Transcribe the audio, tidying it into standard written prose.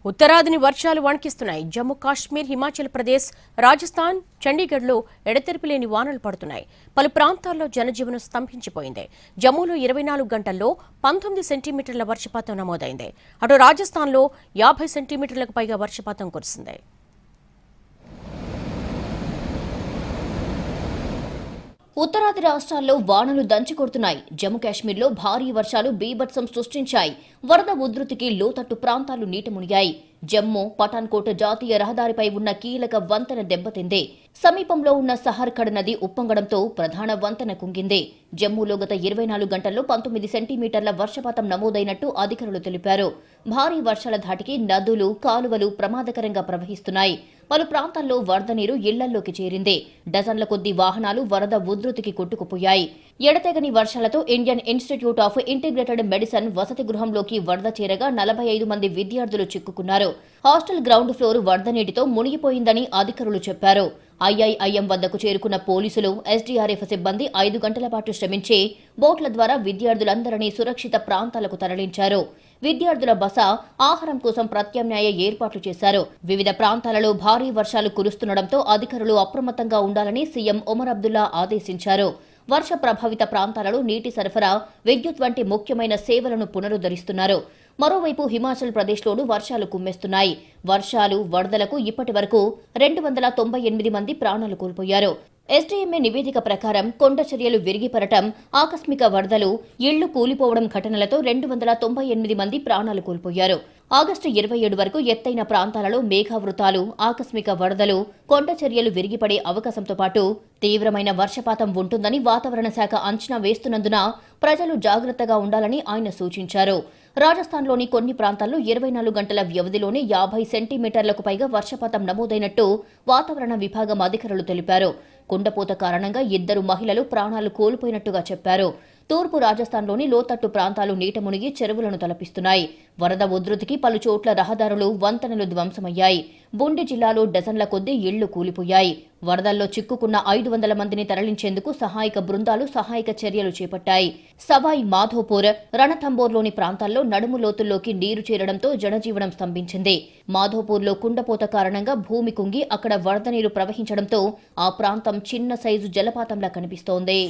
ఉత్తరాదిని వర్షాలు వణికిస్తున్నాయి. జమ్మూ కాశ్మీర్, హిమాచల్ ప్రదేశ్, రాజస్థాన్, చండీగఢ్లో ఎడతెరిపిలేని వానలు పడుతున్నాయి. పలు ప్రాంతాల్లో జనజీవనం స్తంభించిపోయింది. జమ్మూలో 24 గంటల్లో 19 సెంటీమీటర్ల వర్షపాతం నమోదైంది. అటు రాజస్థాన్లో 50 సెంటీమీటర్లకు పైగా వర్షపాతం కురిసింది. ఉత్తరాది రాష్ట్రాల్లో వానలు దంచికొడుతున్నాయి. జమ్మూ కాశ్మీర్లో భారీ వర్షాలు బీభత్సం సృష్టించాయి. వరద ఉధృతికి లోతట్టు ప్రాంతాలు నీట మునిగాయి. జమ్మూ పఠాన్కోట్ జాతీయ రహదారిపై ఉన్న కీలక వంతెన దెబ్బతింది. సమీపంలో ఉన్న సహర్ఖడ్ నది ఉప్పొంగడంతో ప్రధాన వంతెన కుంగింది. జమ్మూలో గత 24 గంటల్లో 19 సెంటీమీటర్ల వర్షపాతం నమోదైనట్టు అధికారులు తెలిపారు. భారీ వర్షాల ధాటికి నదులు, కాలువలు ప్రమాదకరంగా ప్రవహిస్తున్నాయి. పలు ప్రాంతాల్లో వరద నీరు ఇళ్లల్లోకి చేరింది. డజన్ల కొద్దీ వాహనాలు వరద ఉధృతికి కొట్టుకుపోయాయి. ఎడతెగని వర్షాలతో Indian institute of integrated medicine వసతి గృహంలోకి వరద చేరగా 45 మంది విద్యార్థులు చిక్కుకున్నారు. హాస్టల్ గ్రౌండ్ ఫ్లోర్ వరద నీటితో మునిగిపోయిందని అధికారులు చెప్పారు. ఐఐఐఎం వద్దకు చేరుకున్న పోలీసులు, ఎస్డీఆర్ఎఫ్ సిబ్బంది 5 గంటల పాటు శ్రమించి బోట్ల ద్వారా విద్యార్థులందరినీ సురక్షిత ప్రాంతాలకు తరలించారు. విద్యార్థుల బస, ఆహారం కోసం ప్రత్యామ్నాయ ఏర్పాట్లు చేశారు. వివిధ ప్రాంతాలలో భారీ వర్షాలు కురుస్తుండటంతో అధికారులు అప్రమత్తంగా ఉండాలని సీఎం ఒమర్ అబ్దుల్లా ఆదేశించారు. వర్ష ప్రభావిత ప్రాంతాలలో నీటి సరఫరా, విద్యుత్ వంటి ముఖ్యమైన సేవలను పునరుద్ధరిస్తున్నారు. మరోవైపు హిమాచల్ ప్రదేశ్లోనూ వర్షాలు కుమ్మేస్తున్నాయి. వర్షాలు, వరదలకు ఇప్పటి వరకు 298 మంది ప్రాణాలు కోల్పోయారు. ఎస్డీఎంఏ నివేదిక ప్రకారం కొండ చర్యలు విరిగిపడటం, ఆకస్మిక వరదలు, ఇళ్లు కూలిపోవడం ఘటనలతో 298 మంది ప్రాణాలు కోల్పోయారు. ఆగస్టు 27 వరకు ఎత్తైన ప్రాంతాలలో మేఘావృతాలు, ఆకస్మిక వరదలు, కొండ చర్యలు విరిగిపడే అవకాశంతో పాటు తీవ్రమైన వర్షపాతం ఉంటుందని వాతావరణ శాఖ అంచనా వేస్తున్నందున ప్రజలు జాగ్రత్తగా ఉండాలని ఆయన సూచించారు. రాజస్థాన్లోని కొన్ని ప్రాంతాల్లో 24 గంటల వ్యవధిలోనే 50 సెంటీమీటర్లకు పైగా వర్షపాతం నమోదైనట్టు వాతావరణ విభాగం అధికారులు తెలిపారు. కుండపోత కారణంగా 2 మహిళలు ప్రాణాలు కోల్పోయినట్టుగా చెప్పారు. తూర్పు రాజస్థాన్లోని లోతట్టు ప్రాంతాలు నీట మునిగి చెరువులను తలపిస్తున్నాయి. వరద ఉధృతికి పలు చోట్ల రహదారులు, వంతెనలు ధ్వంసమయ్యాయి. బుండి జిల్లాలో డజన్ల కొద్దీ ఇళ్లు కూలిపోయాయి. వరదల్లో చిక్కుకున్న 500 మందిని తరలించేందుకు సహాయక బృందాలు సహాయక చర్యలు చేపట్టాయి. సవాయ్ మాధోపూర్, రణథంబోర్లోని ప్రాంతాల్లో నడుము లోతుల్లోకి నీరు చేరడంతో జనజీవనం స్తంభించింది. మాధోపూర్లో కుండపోత కారణంగా భూమి కుంగి అక్కడ వరద నీరు ప్రవహించడంతో ఆ ప్రాంతం చిన్న సైజు జలపాతంలా కనిపిస్తోంది.